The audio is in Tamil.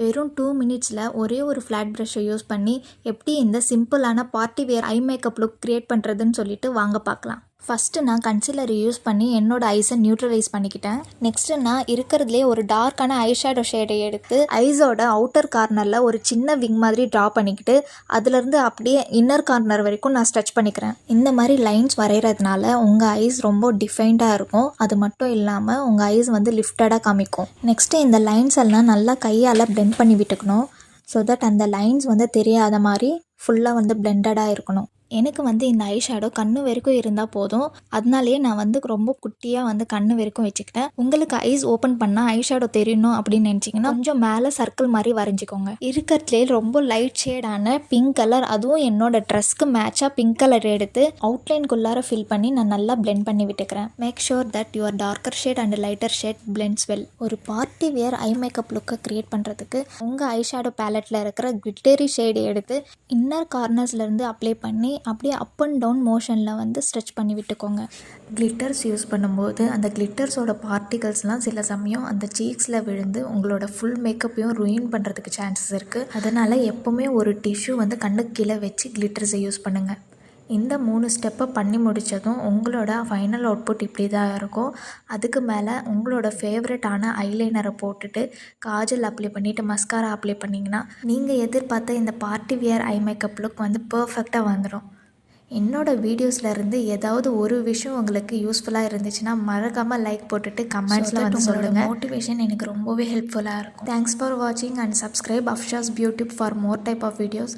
வெறும் 2 மினிட்ஸில் ஒரே ஒரு ஃப்ளாட் ப்ரஷ்ஷை யூஸ் பண்ணி எப்படி இந்த சிம்பிளான party wear eye makeup look create பண்ணுறதுன்னு சொல்லிட்டு வாங்க பார்க்கலாம். ஃபஸ்ட்டு நான் கன்சீலரை யூஸ் பண்ணி என்னோட ஐஸை நியூட்ரலைஸ் பண்ணிக்கிட்டேன். நெக்ஸ்ட்டு நான் இருக்கிறதுலே ஒரு டார்க்கான ஐ ஷேடோ ஷேடை எடுத்து ஐஸோட அவுட்டர் கார்னரில் ஒரு சின்ன விங் மாதிரி ட்ரா பண்ணிக்கிட்டு அதுலேருந்து அப்படியே இன்னர் கார்னர் வரைக்கும் நான் ஸ்ட்ரெச் பண்ணிக்கிறேன். இந்த மாதிரி லைன்ஸ் வரைகிறதுனால உங்கள் ஐஸ் ரொம்ப டிஃபைன்டாக இருக்கும். அது மட்டும் இல்லாமல் உங்கள் ஐஸ் வந்து லிஃப்டடாக காமிக்கும். நெக்ஸ்ட்டு இந்த லைன்ஸ் எல்லாம் நல்லா கையால் பிளெண்ட் பண்ணி விட்டுக்கணும். ஸோ தட் அந்த லைன்ஸ் வந்து தெரியாத மாதிரி ஃபுல்லாக வந்து பிளெண்டடாக இருக்கணும். எனக்கு வந்து இந்த ஐ ஷேடோ கண்ணு வரைக்கும் இருந்தால் போதும். அதனாலேயே நான் வந்து ரொம்ப குட்டியாக வந்து கண்ணு வரைக்கும் வச்சுக்கிட்டேன். உங்களுக்கு ஐஸ் ஓப்பன் பண்ணால் ஐ ஷேடோ தெரியணும் அப்படின்னு நினச்சிங்கன்னா கொஞ்சம் மேலே சர்க்கிள் மாதிரி வரைஞ்சிக்கோங்க. இருக்கிறதுலே ரொம்ப லைட் ஷேடான பிங்க் கலர், அதுவும் என்னோட ட்ரெஸ்க்கு மேட்சாக பிங்க் கலர் எடுத்து அவுட்லைன்குள்ளார ஃபில் பண்ணி நான் நல்லா பிளெண்ட் பண்ணி விட்டுக்கிறேன். Make sure that your darker shade and lighter shade blends well. ஒரு பார்ட்டி வேர் ஐ மேக்கப் லுக்கை க்ரியேட் பண்ணுறதுக்கு உங்கள் ஐ ஷேடோ பேலட்டில் இருக்கிற கிளிட்டரி ஷேடு எடுத்து இன்னர் கார்னர்ஸ்லேருந்து அப்ளை பண்ணி அப்படியே அப் அண்ட் டவுன் மோஷனில் வந்து ஸ்ட்ரெச் பண்ணி விட்டுக்கோங்க. கிளிட்டர்ஸ் யூஸ் பண்ணும்போது அந்த கிளிட்டர்ஸோட பார்ட்டிகல்ஸ்லாம் சில சமயம் அந்த சீக்ஸில் விழுந்து உங்களோட ஃபுல் மேக்கப்பையும் ரூயின் பண்ணுறதுக்கு சான்சஸ் இருக்குது. அதனால் எப்போவுமே ஒரு டிஷ்யூ வந்து கண்ணுக்கு கீழே வச்சு கிளிட்டர்ஸை யூஸ் பண்ணுங்கள். இந்த 3 ஸ்டெப்பை பண்ணி முடித்ததும் உங்களோட ஃபைனல் அவுட்புட் இப்படி தான் இருக்கும். அதுக்கு மேலே உங்களோட ஃபேவரட்டான ஐலைனரை போட்டுட்டு காஜல் அப்ளை பண்ணிவிட்டு மஸ்காரா அப்ளை பண்ணிங்கன்னா நீங்கள் எதிர்பார்த்த இந்த party wear eye makeup look வந்து பர்ஃபெக்டாக வந்துடும். என்னோடய வீடியோஸ்லேருந்து ஏதாவது ஒரு விஷயம் உங்களுக்கு யூஸ்ஃபுல்லாக இருந்துச்சுன்னா மறக்காமல் லைக் போட்டுட்டு கமெண்ட்ஸில் வந்து சொல்லுங்கள். மோட்டிவேஷன் எனக்கு ரொம்பவே ஹெல்ப்ஃபுல்லாக இருக்கும். தேங்க்ஸ் ஃபார் வாட்சிங் and subscribe Afsha's Beau-tube for more type of videos.